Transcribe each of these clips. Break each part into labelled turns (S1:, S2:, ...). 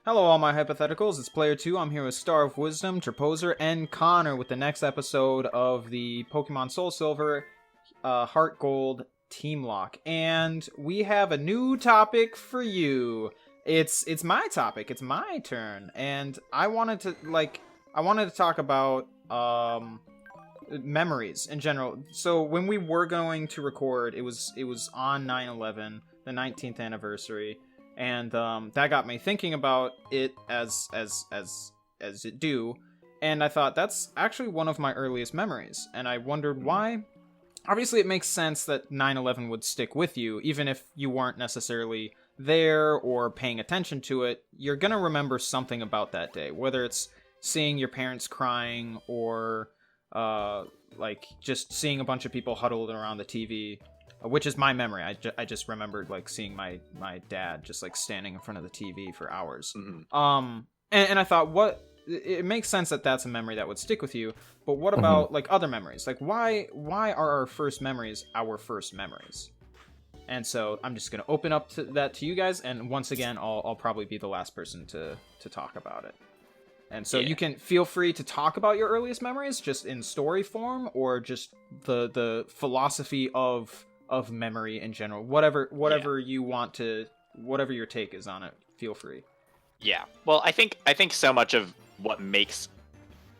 S1: Hello, all my hypotheticals. It's PlayerTwo. I'm here with Star of Wisdom, Terposer, and Connor with the next episode of the Pokemon Soul Silver, Heart Gold Teamlocke, and we have a new topic for you. It's my topic. It's my turn, and I wanted to talk about memories in general. So when we were going to record, it was on 9/11, the 19th anniversary. And that got me thinking about it as it do, and I thought that's actually one of my earliest memories, and I wondered why. Obviously, it makes sense that 9/11 would stick with you, even if you weren't necessarily there or paying attention to it. You're gonna remember something about that day, whether it's seeing your parents crying or like just seeing a bunch of people huddled around the TV. Which is my memory. I just remembered like seeing my dad just like standing in front of the TV for hours.
S2: Mm-hmm.
S1: And I thought, it makes sense that that's a memory that would stick with you. But what about like other memories? Like why are our first memories our first memories? And so I'm just gonna open up to you guys, and once again I'll probably be the last person to talk about it. And so you can feel free to talk about your earliest memories just in story form, or just the philosophy of memory in general. Whatever you want to, whatever your take is on it, feel free.
S2: Yeah. Well, I think so much of what makes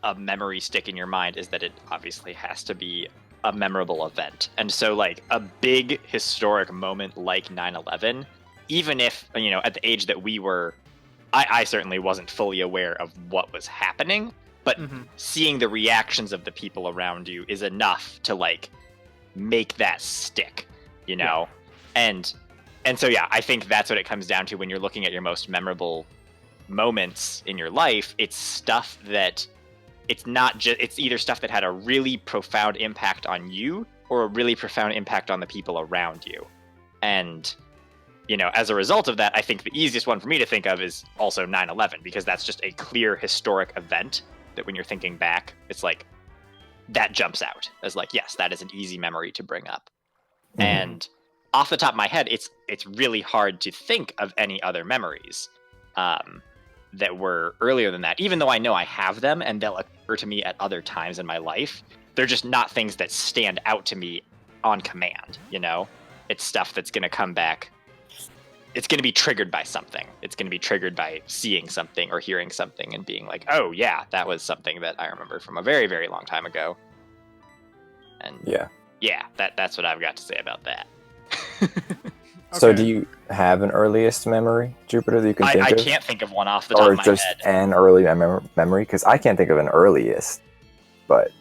S2: a memory stick in your mind is that it obviously has to be a memorable event. And so like a big historic moment like 9/11, even if, at the age that we were, I certainly wasn't fully aware of what was happening, but seeing the reactions of the people around you is enough to like make that stick, and so I think that's what it comes down to when you're looking at your most memorable moments in your life. It's stuff that it's either stuff that had a really profound impact on you or a really profound impact on the people around you. And as a result of that, I think the easiest one for me to think of is also 9/11, because that's just a clear historic event that when you're thinking back, it's like that jumps out as like, yes, that is an easy memory to bring up. And off the top of my head, it's really hard to think of any other memories that were earlier than that, even though I know I have them and they'll occur to me at other times in my life. They're just not things that stand out to me on command. It's stuff that's going to come back. It's going to be triggered by something. It's going to be triggered by seeing something or hearing something and being like, oh yeah, that was something that I remember from a very, very long time ago. And that's what I've got to say about that.
S3: So do you have an earliest memory, Jupiter, that you can think of?
S2: I can't think of one off the top of my head.
S3: Or just an early memory? Because I can't think of an earliest, but...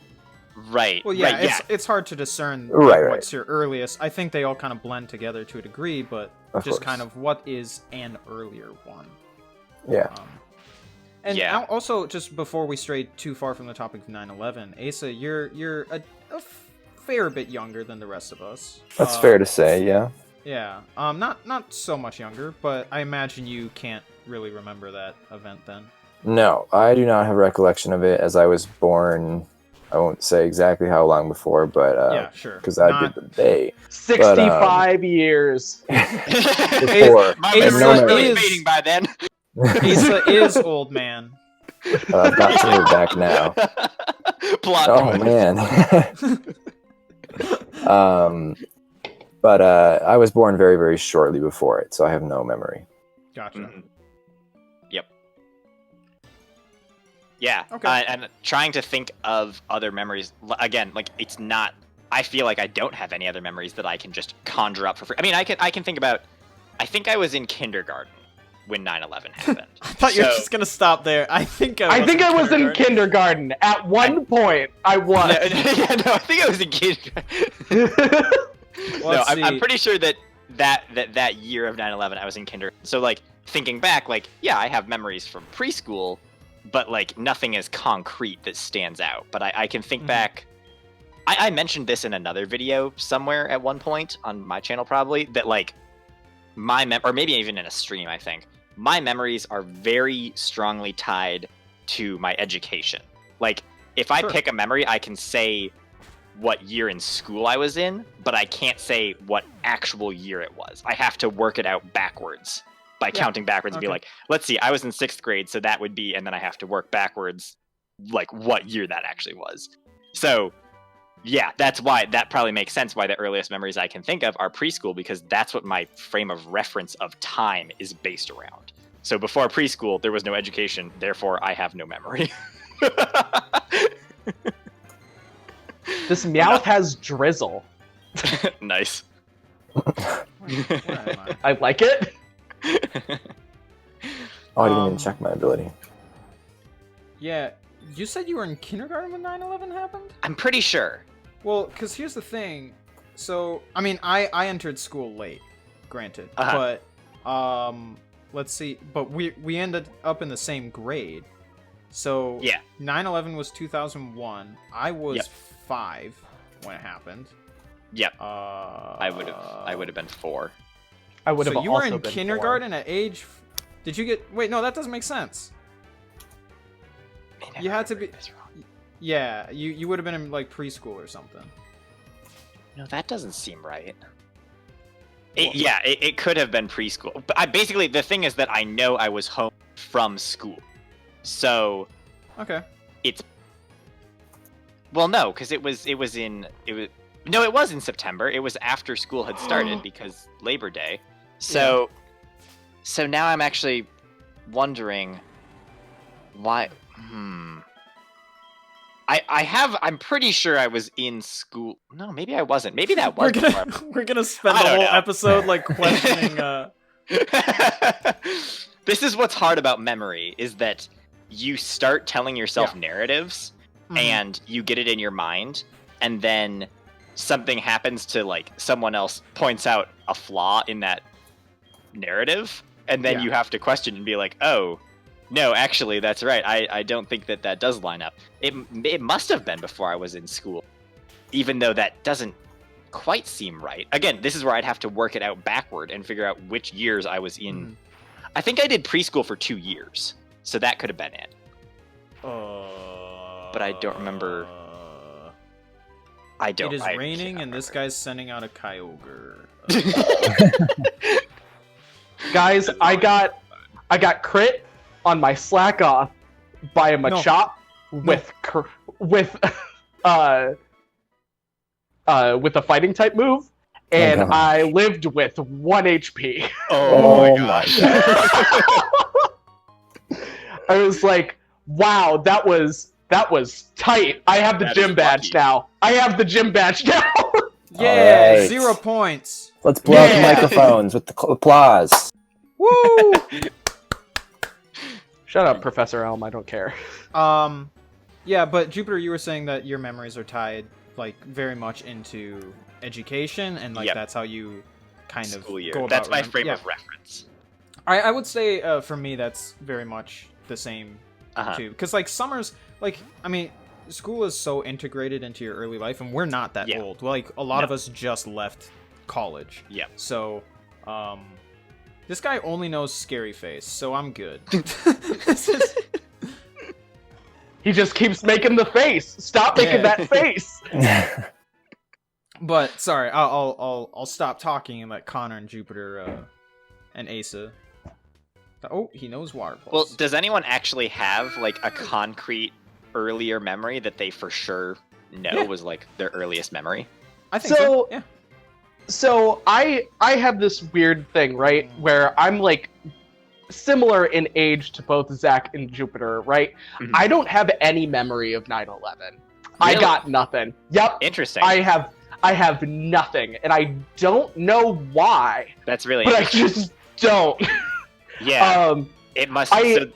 S2: Right.
S1: Well, it's hard to discern what's your earliest. I think they all kind of blend together to a degree, but of just course. Kind of what is an earlier one.
S3: Yeah.
S1: Also, just before we stray too far from the topic of 9/11, Asa, you're a fair bit younger than the rest of us.
S3: That's fair to say, yeah.
S1: Yeah. Not so much younger, but I imagine you can't really remember that event then.
S3: No, I do not have recollection of it, as I was born... I won't say exactly how long before, but
S1: yeah, sure.
S3: Because I did the day.
S4: 65 years.
S3: Before.
S2: My memory is really fading by then.
S1: Asa is old man.
S3: I've got to move back now.
S2: Plot
S3: man. But I was born very, very shortly before it, so I have no memory.
S1: Gotcha.
S2: Mm-hmm. Yep. Yeah,
S1: okay.
S2: And trying to think of other memories, again, like it's not, I feel like I don't have any other memories that I can just conjure up for free. I mean, I can think about, I think I was in kindergarten when 9/11 happened.
S1: I thought you were just going to stop there. I think I
S4: was in kindergarten. At one point, I was.
S2: No, I think I was in kindergarten. I'm pretty sure that year of 9/11, I was in kindergarten. So, like, thinking back, like, yeah, I have memories from preschool, but like nothing is concrete that stands out. But I can think back. I mentioned this in another video somewhere at one point on my channel, probably, that like or maybe even in a stream, I think my memories are very strongly tied to my education. Like if I pick a memory, I can say what year in school I was in, but I can't say what actual year it was. I have to work it out backwards by counting backwards and be like, let's see, I was in 6th grade, so that would be, and then I have to work backwards, like what year that actually was. So yeah, that's why that probably makes sense why the earliest memories I can think of are preschool, because that's what my frame of reference of time is based around. So before preschool, there was no education, therefore I have no memory.
S4: This Meowth has drizzle.
S2: Nice.
S1: Where am I?
S4: I like it.
S3: Oh, I didn't even check my ability.
S1: Yeah, you said you were in kindergarten when 9/11 happened?
S2: I'm pretty sure.
S1: Well, because here's the thing. So, I mean, I entered school late, granted. But, let's see. But we ended up in the same grade. So,
S2: Yeah.
S1: 9/11 was 2001. I was 5 when it happened.
S2: Yep. I would have been 4.
S4: I would have
S1: So you
S4: also
S1: were in
S4: been
S1: kindergarten at age... Did you get... Wait, no, that doesn't make sense. You had to be... Yeah, you would have been in, like, preschool or something.
S2: No, that doesn't seem right. It could have been preschool. But basically, the thing is that I know I was home from school. So...
S1: Okay.
S2: It's... Well, no, because it was in September. It was after school had started because Labor Day. So now I'm actually wondering why. I'm pretty sure I was in school. No, maybe I wasn't. Maybe that was.
S1: We're gonna spend the whole episode like questioning.
S2: This is what's hard about memory, is that you start telling yourself narratives, and you get it in your mind, and then something happens to, like, someone else points out a flaw in that narrative, and then you have to question and be like, oh, no, actually, that's right. I don't think that does line up. It must have been before I was in school, even though that doesn't quite seem right. Again, this is where I'd have to work it out backward and figure out which years I was in. I think I did preschool for 2 years, so that could have been it. But I don't remember. It
S1: is raining, and this guy's sending out a Kyogre.
S4: Guys, I got crit on my slack off by a Machop with a fighting type move, and I lived with 1 HP.
S3: Oh my god.
S4: I was like, wow, that was tight. I have the gym badge now.
S1: Yeah,
S3: right.
S1: 0 points.
S3: Let's blow out the microphones with the applause.
S1: Woo!
S4: Shut up, Professor Elm. I don't care.
S1: Yeah, but Jupiter, you were saying that your memories are tied, like, very much into education, and like that's how you kind of go about.
S2: That's my frame of reference.
S1: I would say for me that's very much the same too, because like summers, like, I mean, school is so integrated into your early life, and we're not that old. Like, a lot of us just left college. Yeah. So, this guy only knows Scary Face, so I'm good.
S4: He just keeps making the face. Stop making that face.
S1: But sorry, I'll stop talking and let Connor and Jupiter and Asa. Oh, he knows Water Pulse.
S2: Well, does anyone actually have like a concrete earlier memory that they for sure know was like their earliest memory?
S1: I think so. Yeah.
S4: So I have this weird thing, right, where I'm like similar in age to both Zach and Jupiter, right? Mm-hmm. I don't have any memory of 9/11. Really? I got nothing. Yep.
S2: Interesting.
S4: I have nothing, and I don't know why.
S2: That's really
S4: but interesting. I just don't.
S2: Yeah. It must. So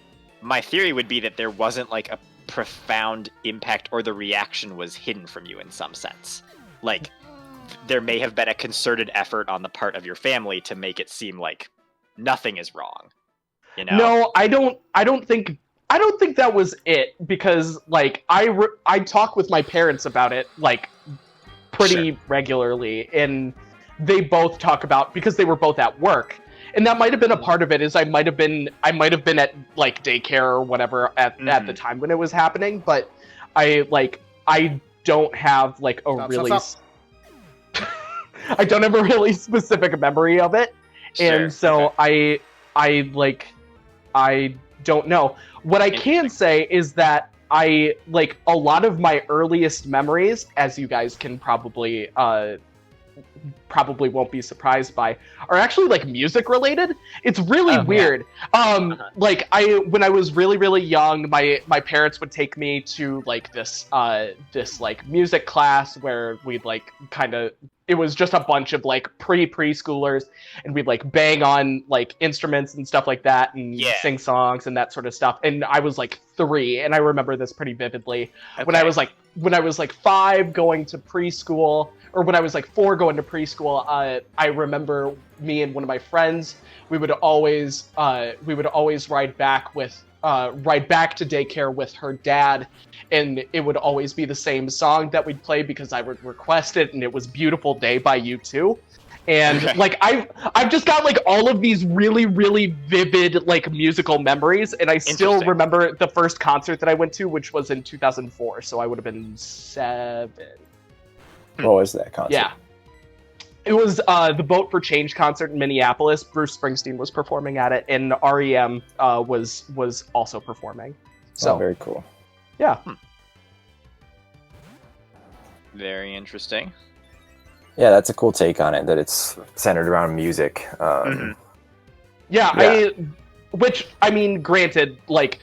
S2: my theory would be that there wasn't like a profound impact, or the reaction was hidden from you in some sense. Like, there may have been a concerted effort on the part of your family to make it seem like nothing is wrong. You know?
S4: No, I don't think that was it, because like I talk with my parents about it like pretty regularly, and they both talk about, because they were both at work. And that might have been a part of it, is I might have been at like daycare or whatever at the time when it was happening, but I don't have like a I don't have a really specific memory of it.
S2: Sure,
S4: and so
S2: okay.
S4: I don't know. What I can say is that I like a lot of my earliest memories, as you guys can probably won't be surprised by, are actually like music related. It's really weird. Like when I was really young, my parents would take me to like this like music class where we'd like it was just a bunch of like preschoolers, and we'd like bang on like instruments and stuff like that, and sing songs and that sort of stuff. And I was like 3, and I remember this pretty vividly.
S2: Okay.
S4: When I was like 5 going to preschool, or when I was like 4 going to preschool, I remember me and one of my friends, we would always ride back to daycare with her dad, and it would always be the same song that we'd play because I would request it, and it was "Beautiful Day" by U2. And like I've just got like all of these really vivid like musical memories, and I still remember the first concert that I went to, which was in 2004, so I would have been 7.
S3: What was that concert?
S4: Yeah. It was the Vote for Change concert in Minneapolis. Bruce Springsteen was performing at it, and REM was also performing. So
S3: very cool.
S4: Yeah.
S2: Very interesting.
S3: Yeah, that's a cool take on it, that it's centered around music.
S4: Which, I mean, granted, like,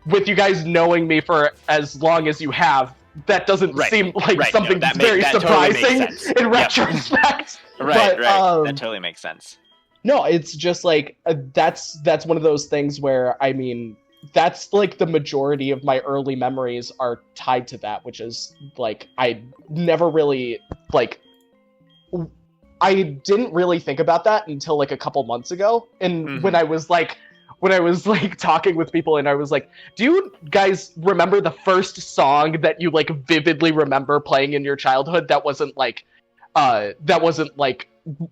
S4: with you guys knowing me for as long as you have, that doesn't seem like something that's very surprising in retrospect.
S2: Right. That totally makes sense.
S4: No, it's just like, that's one of those things where, I mean, that's like the majority of my early memories are tied to that, which is like, I never really, like, I didn't really think about that until like a couple months ago. And when I was like talking with people, and I was like, do you guys remember the first song that you like vividly remember playing in your childhood that wasn't like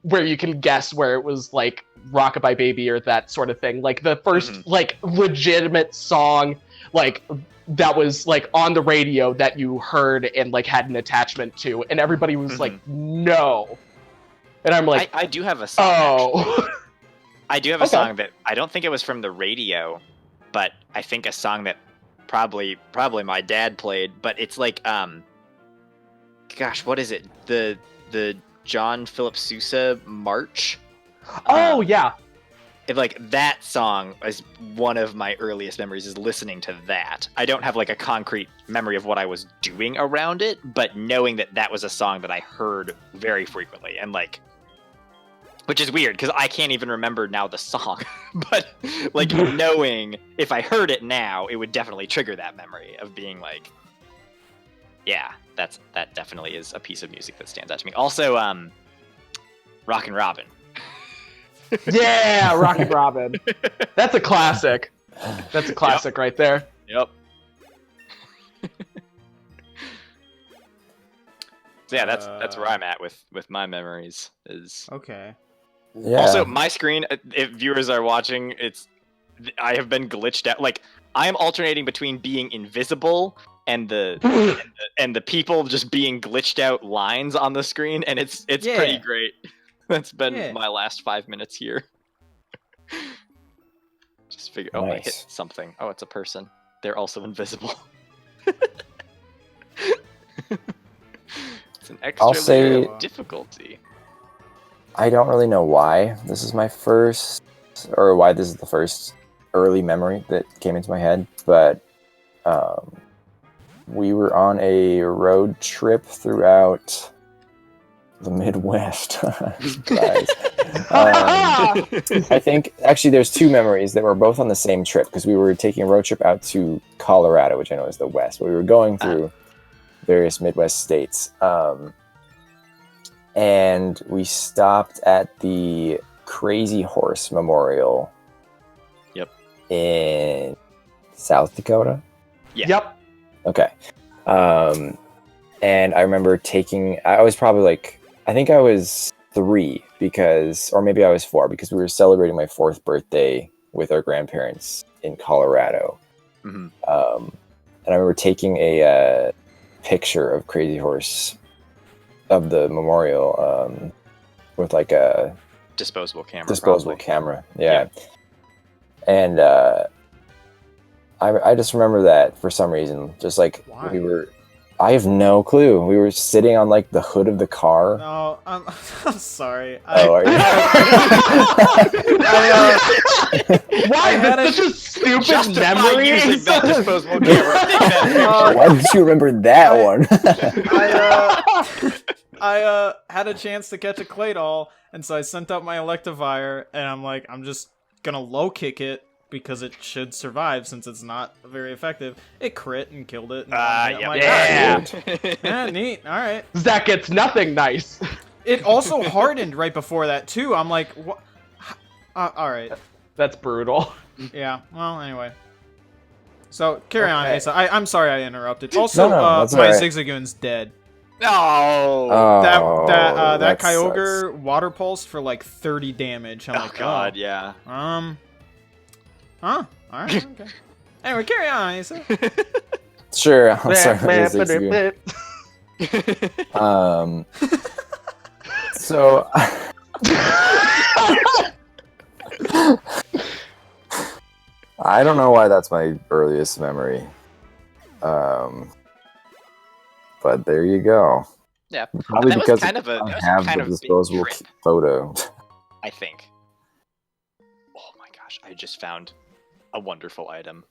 S4: where you can guess where it was like Rockabye Baby or that sort of thing? Like the first like legitimate song like that was like on the radio that you heard and like had an attachment to, and everybody was like, no. And I'm like,
S2: I do have a song. I do have a song that I don't think it was from the radio, but I think a song that probably my dad played. But it's like, gosh, what is it? The John Philip Sousa March.
S4: Oh yeah.
S2: Like that song is one of my earliest memories, is listening to that. I don't have like a concrete memory of what I was doing around it, but knowing that that was a song that I heard very frequently, and like, which is weird because I can't even remember now the song, but like knowing if I heard it now, it would definitely trigger that memory of being like, yeah, that definitely is a piece of music that stands out to me. Also, Rockin' Robin.
S4: Yeah, Rockin' Robin. That's a classic. That's a classic right there.
S2: Yep. So yeah, that's where I'm at with my memories. Is
S1: okay.
S3: Yeah.
S2: Also, my screen, if viewers are watching, I have been glitched out. Like, I am alternating between being invisible and the people just being glitched out lines on the screen, and it's pretty great. That's been my last 5 minutes here. Just figure. Oh, nice. I hit something. Oh, it's a person. They're also invisible. It's an extra layer of difficulty.
S3: I don't really know why this is my first, or why this is the first early memory that came into my head, but we were on a road trip throughout the Midwest. I think actually there's 2 memories that were both on the same trip, because we were taking a road trip out to Colorado, which I know is the West, but we were going through various Midwest states. And we stopped at the Crazy Horse Memorial.
S2: Yep.
S3: In South Dakota?
S2: Yeah.
S4: Yep.
S3: Okay. And I remember I was probably like, I think I was 3 or maybe I was 4, because we were celebrating my 4th birthday with our grandparents in Colorado.
S2: Mm-hmm.
S3: And I remember taking a picture of Crazy Horse of the memorial with like a
S2: disposable camera.
S3: Disposable camera, yeah. And I just remember that for some reason, just like
S1: Why?
S3: I have no clue. We were sitting on like the hood of the car.
S1: No, I'm sorry.
S3: Oh, are you?
S4: Why?
S1: had
S4: That's such a stupid
S2: Justify
S4: memory.
S2: using that disposable camera.
S3: Why did you remember that one?
S1: I had a chance to catch a Claydol, and so I sent out my Electivire, and I'm like, I'm just gonna low kick it because it should survive since it's not very effective. It crit and killed it. And I'm like,
S4: yeah.
S1: yeah, neat. All right.
S4: Zach gets nothing nice.
S1: It also hardened right before that too. I'm like, what? All right.
S4: That's brutal.
S1: Yeah. Well, anyway. So carry on,
S4: Okay.
S1: Asa. I'm sorry I interrupted. Also,
S3: No, that's
S1: my
S3: all right.
S1: Zigzagoon's dead.
S2: No.
S3: Oh,
S1: That
S3: sucks.
S1: Kyogre water pulse for like 30 damage. I'm
S2: Oh
S1: like,
S2: god,
S1: oh.
S2: yeah.
S1: Huh? Alright, okay. Anyway, carry on, Asa.
S3: Sure, I'm sorry. So I don't know why that's my earliest memory. But there you go.
S2: Yeah.
S3: Probably
S2: That was
S3: because
S2: kind of a-
S3: I
S2: that was
S3: have
S2: kind
S3: the
S2: of a big
S3: disposable
S2: trip.
S3: photo.
S2: I think. Oh my gosh, I just found a wonderful item.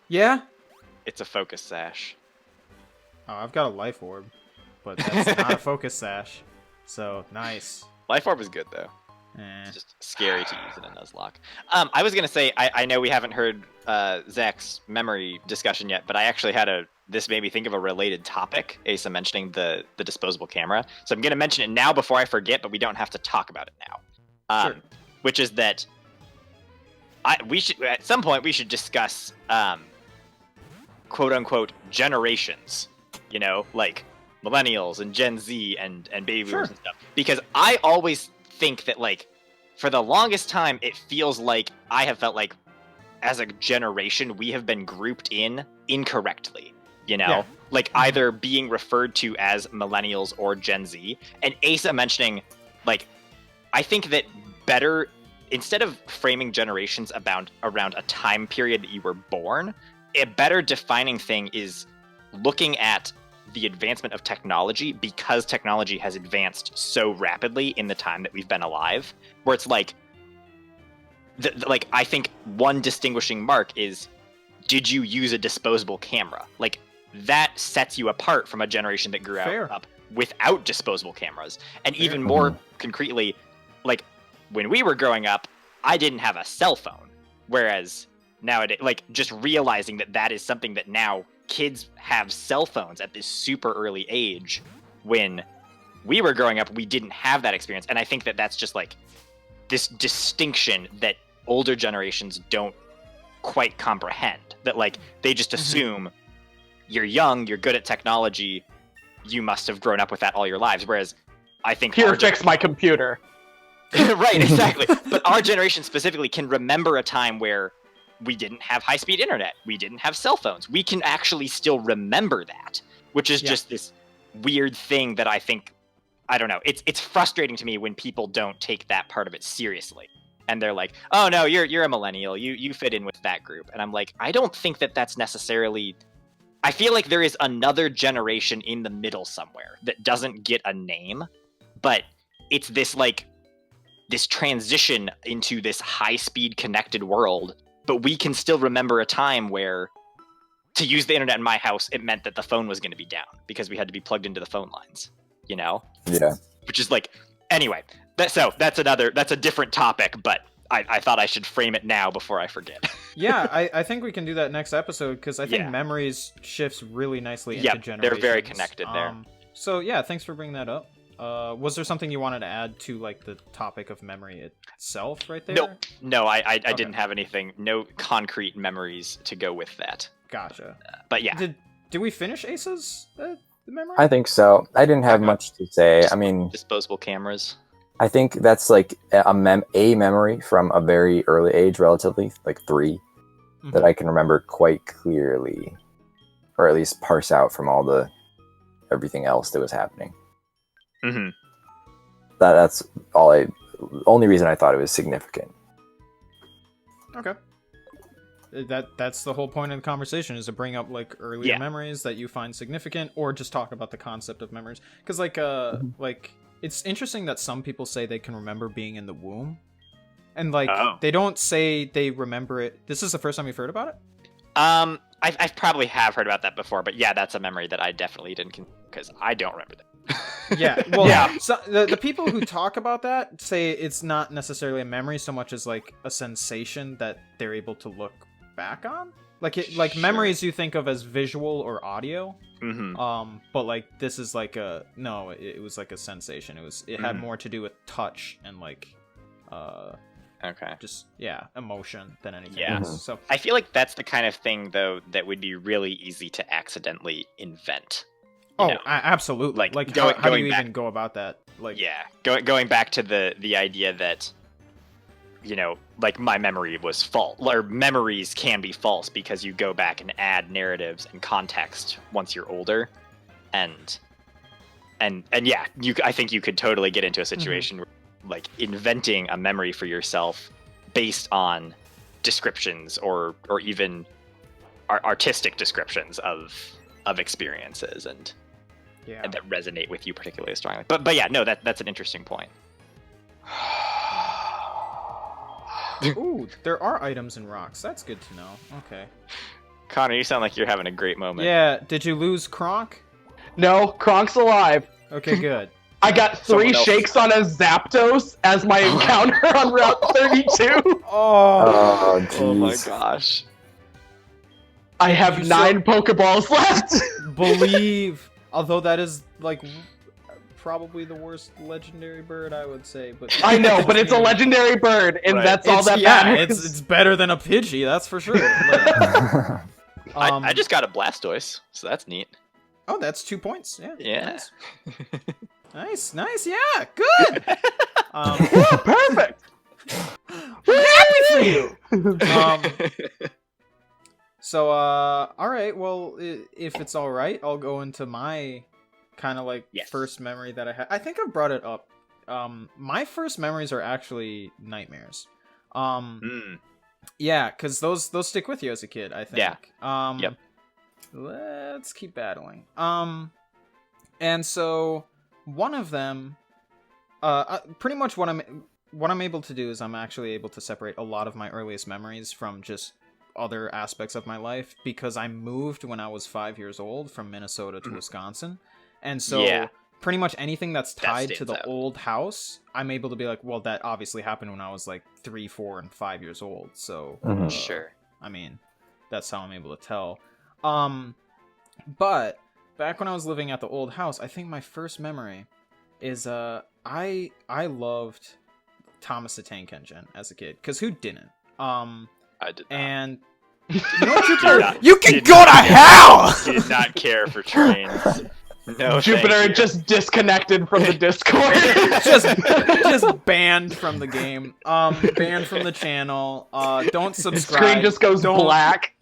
S1: Yeah?
S2: It's a focus sash.
S1: Oh, I've got a life orb, but that's not a focus sash. So, nice.
S2: Life Orb is good though.
S1: Eh.
S2: It's just scary to use in a Nuzlocke. I was gonna say I know we haven't heard Zach's memory discussion yet, but I actually had this made me think of a related topic. Asa mentioning the disposable camera, so I'm gonna mention it now before I forget, but we don't have to talk about it now.
S1: Sure.
S2: Which is that we should at some point we should discuss quote unquote generations. You know, like millennials and Gen Z and baby boomers
S1: Sure.
S2: and stuff. Because I always think that like for the longest time it feels like I have felt like as a generation we have been grouped in incorrectly. You know?
S1: Yeah.
S2: Like either being referred to as millennials or Gen Z. And Asa mentioning like I think that better instead of framing generations around a time period that you were born, a better defining thing is looking at the advancement of technology because technology has advanced so rapidly in the time that we've been alive, where it's like, like I think one distinguishing mark is, did you use a disposable camera? Like that sets you apart from a generation that grew
S1: Fair.
S2: up without disposable cameras. And
S1: Fair.
S2: even more concretely, like when we were growing up, I didn't have a cell phone, whereas nowadays, like just realizing that that is something that now kids have cell phones at this super early age. When we were growing up, we didn't have that experience. And I think that that's just like this distinction that older generations don't quite comprehend. That like they just assume you're young, you're good at technology, you must have grown up with that all your lives. Whereas I think
S4: Here, fix my computer.
S2: right, exactly. But our generation specifically can remember a time where we didn't have high-speed internet. We didn't have cell phones. We can actually still remember that, which is just this weird thing that I think, I don't know. It's frustrating to me when people don't take that part of it seriously. And they're like, oh no, you're a millennial. You fit in with that group. And I'm like, I don't think that that's necessarily... I feel like there is another generation in the middle somewhere that doesn't get a name, but it's this like, this transition into this high-speed connected world. But we can still remember a time where, to use the internet in my house, it meant that the phone was going to be down because we had to be plugged into the phone lines, you know?
S3: Yeah.
S2: Which is like, anyway, that's a different topic, but I thought I should frame it now before I forget.
S1: Yeah, I think we can do that next episode because I think
S2: Yeah.
S1: memories shifts really nicely into
S2: Yep,
S1: generations.
S2: they're very connected there.
S1: So yeah, thanks for bringing that up. Was there something you wanted to add to like the topic of memory itself right there?
S2: No, I
S1: Okay.
S2: didn't have anything, no concrete memories to go with that.
S1: Gotcha.
S2: But yeah,
S1: Did we finish Asa's the memory?
S3: I think so. I didn't have much to say. I mean,
S2: disposable cameras.
S3: I think that's like a memory from a very early age, relatively, like 3, that I can remember quite clearly, or at least parse out from everything else that was happening.
S2: Mm-hmm.
S3: That's only reason I thought it was significant.
S1: Okay. That's the whole point of the conversation, is to bring up like earlier memories that you find significant, or just talk about the concept of memories. Because like it's interesting that some people say they can remember being in the womb, and like they don't say they remember it. This is the first time you've heard about it?
S2: I've probably have heard about that before, but yeah, that's a memory that I definitely didn't, because I don't remember that.
S1: Yeah, well, so the people who talk about that say it's not necessarily a memory so much as like a sensation that they're able to look back on. Like memories you think of as visual or audio.
S2: Mm-hmm.
S1: But like this is like it was like a sensation. It had more to do with touch and like just emotion than anything else. So
S2: I feel like that's the kind of thing though that would be really easy to accidentally invent.
S1: Absolutely. Like how do you even go about that? Like
S2: going back to the idea that, you know, like my memory was false, or memories can be false because you go back and add narratives and context once you're older, and yeah, I think you could totally get into a situation where, like, inventing a memory for yourself based on descriptions or even artistic descriptions of experiences and that resonate with you particularly strongly. But yeah, no, that's an interesting point.
S1: Ooh, there are items in rocks. That's good to know. Okay.
S2: Connor, you sound like you're having a great moment.
S1: Yeah, did you lose Kronk?
S4: No, Kronk's alive.
S1: Okay, good.
S4: I got 3 shakes on a Zapdos as my encounter on Route 32.
S1: Oh,
S2: oh my gosh.
S4: I have 9 Pokeballs left.
S1: Believe. Although that is, like, probably the worst legendary bird, I would say. But
S4: I know, but it's a legendary bird, and that's all that matters.
S1: It's better than a Pidgey, that's for sure. Like,
S2: I just got a Blastoise, so that's neat.
S1: Oh, that's 2 points.
S2: Yeah.
S1: Nice, yeah, good.
S4: Yeah, perfect.
S1: We're happy for you. So, all right. Well, if it's all right, I'll go into my kind of like first memory that I had. I think I've brought it up. My first memories are actually nightmares. Yeah, because those stick with you as a kid, I think.
S2: Yeah.
S1: Let's keep battling. And so one of them, pretty much what I'm able to do is I'm actually able to separate a lot of my earliest memories from just other aspects of my life, because I moved when I was 5 years old from Minnesota to Wisconsin, and so pretty much anything that's tied to the old house, I'm able to be like, well, that obviously happened when I was like 3, 4, and 5 years old. So
S2: sure.
S1: I mean, that's how I'm able to tell. But back when I was living at the old house, I think my first memory is I loved Thomas the Tank Engine as a kid, because who didn't?
S2: I did not.
S1: And you know, Jupiter, you can go to hell!
S2: Did not care for trains. No,
S4: Jupiter just disconnected from the Discord.
S1: just banned from the game. Banned from the channel. Don't subscribe.
S4: His screen just goes black.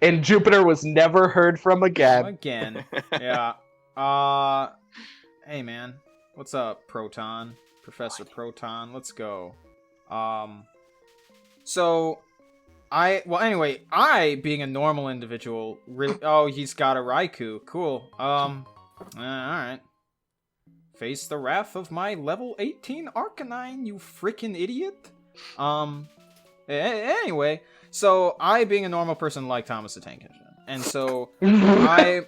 S4: And Jupiter was never heard from again.
S1: Yeah. Hey man, what's up, Proton? Professor Proton, let's go. So I, being a normal individual, really, he's got a Raikou, cool. Alright. Face the wrath of my level 18 Arcanine, you freaking idiot. Anyway, so I, being a normal person, like Thomas the Tank Engine, and so I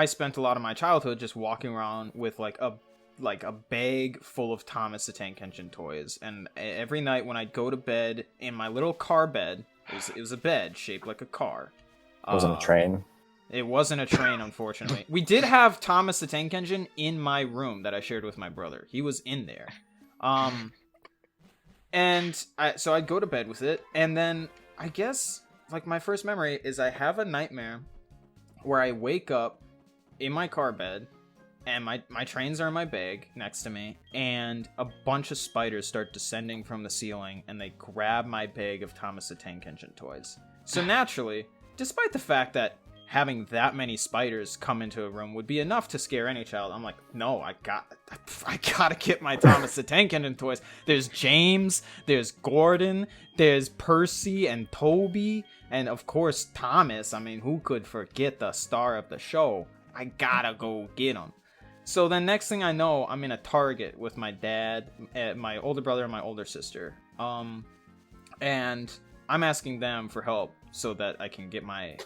S1: spent a lot of my childhood just walking around with like a bag full of Thomas the Tank Engine toys, and every night when I'd go to bed in my little car bed, it was a bed shaped like a car.
S3: It wasn't a train.
S1: It wasn't a train, unfortunately. We did have Thomas the Tank Engine in my room that I shared with my brother. He was in there. So I'd go to bed with it, and then I guess like my first memory is I have a nightmare where I wake up in my car bed, and my trains are in my bag next to me, and a bunch of spiders start descending from the ceiling, and they grab my bag of Thomas the Tank Engine toys. So naturally, despite the fact that having that many spiders come into a room would be enough to scare any child. I'm like, no, I gotta get my Thomas the Tank Engine toys. There's James, there's Gordon, there's Percy and Toby, and of course Thomas. I mean, who could forget the star of the show? I gotta go get him. So then next thing I know, I'm in a Target with my dad, my older brother, and my older sister. And I'm asking them for help so that I can get my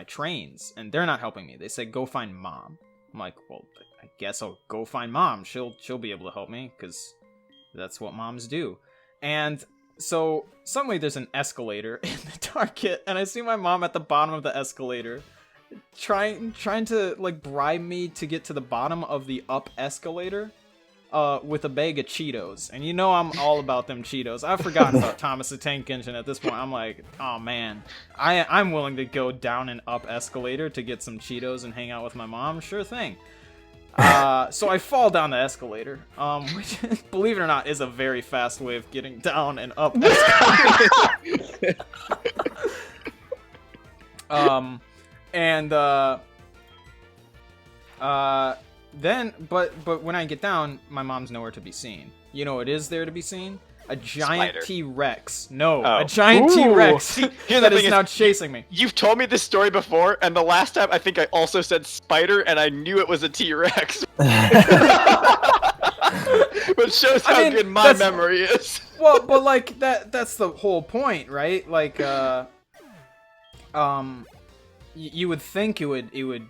S1: trains, and they're not helping me. They said go find mom. I'm like, well, I guess I'll go find mom. She'll be able to help me because that's what moms do. And so suddenly there's an escalator in the Target, and I see my mom at the bottom of the escalator, trying to like bribe me to get to the bottom of the up escalator. With a bag of Cheetos, and you know I'm all about them Cheetos. I've forgotten about Thomas the Tank Engine at this point. I'm like, oh man, I'm willing to go down an up escalator to get some Cheetos and hang out with my mom. Sure thing. So I fall down the escalator, which, believe it or not, is a very fast way of getting down an up escalator. Then, but when I get down, my mom's nowhere to be seen. You know what is there to be seen? A giant
S2: Spider.
S1: T-Rex. No,
S2: Oh.
S1: a giant
S4: Ooh.
S1: T-Rex
S2: Here's
S1: that
S2: the
S1: is
S2: thing
S1: now chasing me.
S2: You've told me this story before, and the last time I think I also said spider, and I knew it was a T-Rex. But shows how good my memory is.
S1: Well, but like that's the whole point, right? Like you would think it would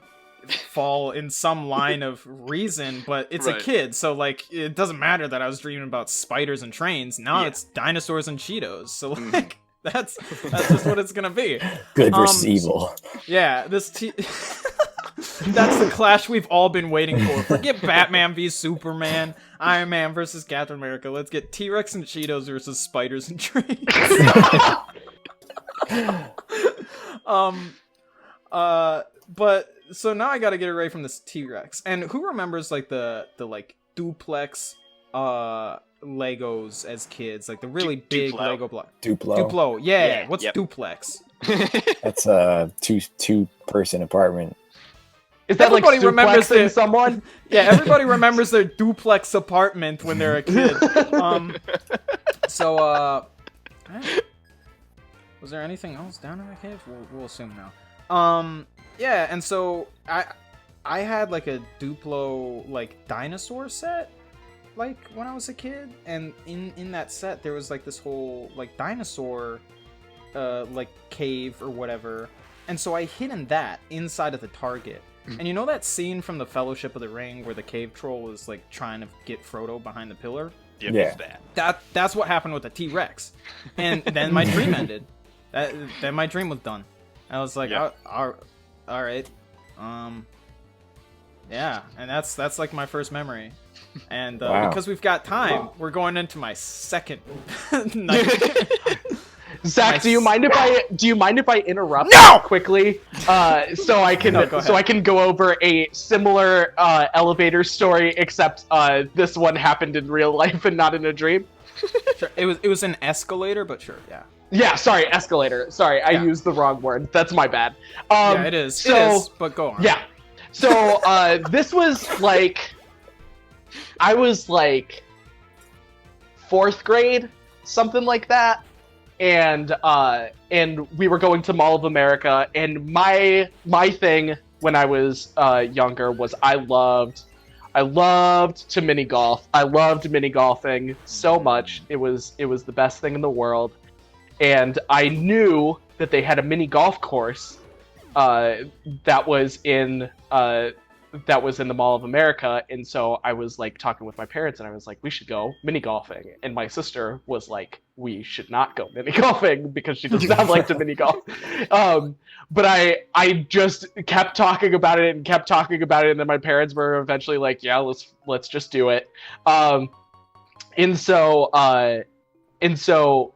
S1: fall in some line of reason, but it's
S2: Right.
S1: a kid, so like it doesn't matter that I was dreaming about spiders and trains. Now
S2: Yeah.
S1: it's dinosaurs and Cheetos. So like that's just what it's gonna be.
S3: Good versus evil.
S1: Yeah, that's the clash we've all been waiting for. Forget Batman v Superman, Iron Man versus Captain America. Let's get T-Rex and Cheetos versus spiders and trains. But so now I gotta get away from this T-Rex. And who remembers like the like duplex Legos as kids, like the really big
S2: Duplo.
S1: Lego block.
S3: Duplo.
S1: Duplo, yeah.
S2: Yeah,
S1: What's
S2: yep.
S1: duplex?
S3: That's a two-person apartment.
S4: Is that
S1: Everybody
S4: like
S1: remembers
S4: suplexing
S1: the-
S4: someone?
S1: Yeah, everybody remembers their duplex apartment when they're a kid. So was there anything else down in the cave? We'll assume now. Yeah, and so I had like a Duplo like dinosaur set like when I was a kid, and in that set there was like this whole like dinosaur like cave or whatever, and so I hid in that inside of the Target. And you know that scene from the Fellowship of the Ring where the cave troll is like trying to get Frodo behind the pillar?
S2: Yep,
S3: Yeah.
S2: it's that.
S1: That's what happened with the T-Rex. And then my dream ended. Then my dream was done. I was like,
S2: Yeah.
S1: all right. Yeah, and that's like my first memory. And
S3: Wow.
S1: because we've got time, we're going into my second night.
S4: Zach,
S1: Nice.
S4: do you mind if I interrupt
S1: No!
S4: quickly, so I can
S1: No, go ahead.
S4: go over a similar elevator story, except this one happened in real life and not in a dream?
S1: Sure. It was an escalator, but sure, yeah.
S4: Yeah, sorry, escalator. Sorry, I
S1: Yeah.
S4: used the wrong word. That's my bad.
S1: Yeah, it is.
S4: So,
S1: it is, but go on.
S4: Yeah. So this was like, I was like 4th grade, something like that. And we were going to Mall of America, and my thing when I was younger was I loved to mini golf. I loved mini golfing so much. It was the best thing in the world. And I knew that they had a mini golf course that was in the Mall of America, and so I was like talking with my parents, and I was like, we should go mini golfing. And my sister was like, we should not go mini golfing because she does not like to mini golf. But I just kept talking about it, and then my parents were eventually like, yeah, let's just do it. And so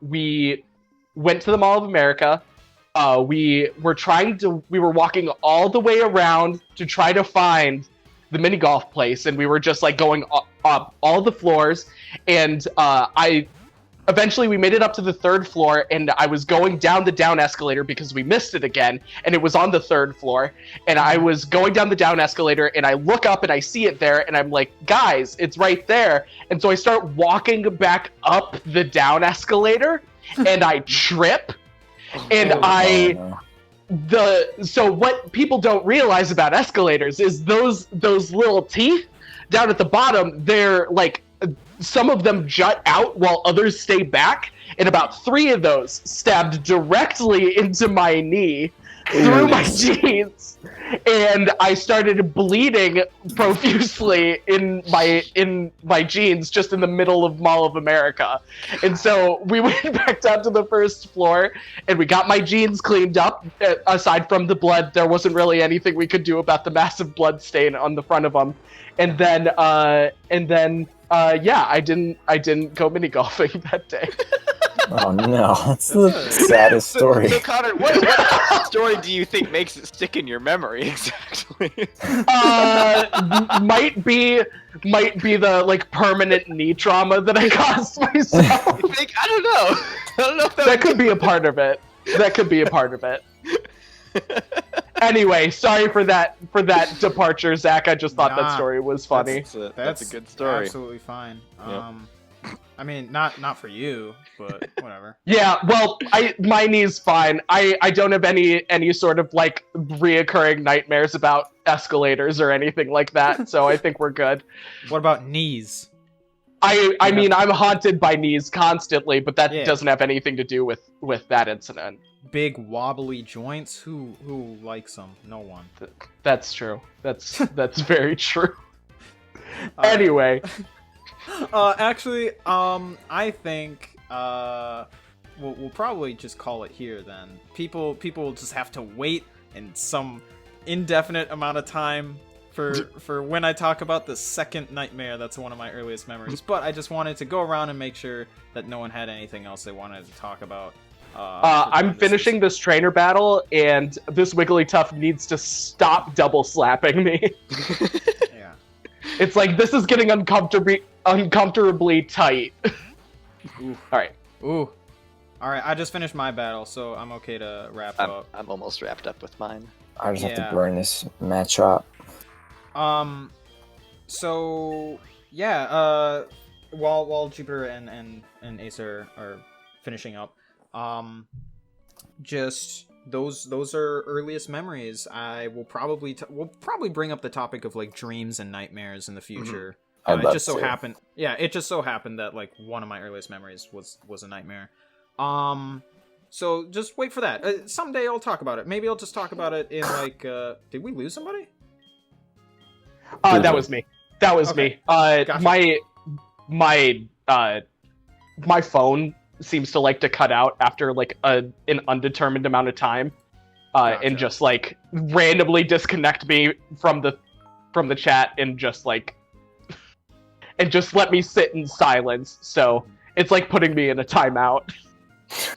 S4: we went to the Mall of America. We were walking all the way around to try to find the mini golf place, and we were just like going up all the floors. And eventually we made it up to the 3rd floor, and I was going down the down escalator because we missed it again, and it was on the 3rd floor, and I was going down the down escalator, and I look up and I see it there, and I'm like, guys, it's right there. And so I start walking back up the down escalator, and I trip, and so what people don't realize about escalators is those little teeth down at the bottom, they're like, some of them jut out while others stay back, and about 3 of those stabbed directly into my knee through my jeans, and I started bleeding profusely in my jeans just in the middle of Mall of America. And so we went back down to the 1st floor, and we got my jeans cleaned up. Aside from the blood, there wasn't really anything we could do about the massive blood stain on the front of them. And then yeah, I didn't go mini golfing that day.
S3: Oh no, that's the saddest story.
S2: So Connor, what story do you think makes it stick in your memory exactly?
S4: Might be the like permanent knee trauma that I caused myself.
S2: You think? I don't know. I don't know if
S4: that could be a part of it. That could be a part of it. Anyway, sorry for that departure, Zach. I just thought that story was funny.
S2: That's a good story.
S1: Absolutely fine.
S2: Yep.
S1: I mean, not for you, but whatever.
S4: Yeah, well, my knee's fine. I don't have any sort of like reoccurring nightmares about escalators or anything like that, so I think we're good.
S1: What about knees?
S4: I mean, I'm haunted by knees constantly, but that doesn't have anything to do with that incident.
S1: Big wobbly joints? Who likes them? No one.
S4: That's true. That's very true. Anyway.
S1: Actually, I think we'll probably just call it here then. People will just have to wait in some indefinite amount of time for when I talk about the second nightmare. That's one of my earliest memories. But I just wanted to go around and make sure that no one had anything else they wanted to talk about.
S4: I'm finishing this trainer battle, and this Wigglytuff needs to stop double slapping me.
S1: Yeah.
S4: It's like, this is getting uncomfortably tight.
S1: Ooh.
S4: Alright.
S1: Ooh. Alright, I just finished my battle, so I'm okay to wrap up.
S2: I'm almost wrapped up with mine.
S3: I just have to burn this match up.
S1: So yeah, while Jupiter and Acer are finishing up, just those are earliest memories. I will probably we'll probably bring up the topic of like dreams and nightmares in the future.
S3: I'd
S1: It
S3: love
S1: just so
S3: to.
S1: happened. Yeah, it just so happened that like one of my earliest memories was a nightmare. So just wait for that. Someday I'll talk about it. Maybe I'll just talk about it in like. Did we lose somebody?
S4: That was me. That was
S1: Okay.
S4: me.
S1: Gotcha.
S4: My phone seems to like to cut out after like an undetermined amount of time,
S1: Gotcha.
S4: and just like randomly disconnect me from the chat and just like and just let me sit in silence. So it's like putting me in a timeout.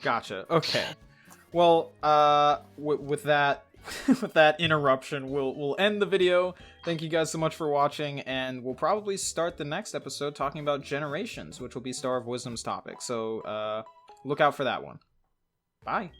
S1: Gotcha. Okay. Well, with that with that interruption, we'll end the video. Thank you guys so much for watching, and we'll probably start the next episode talking about generations, which will be Star of Wisdom's topic. So look out for that one. Bye.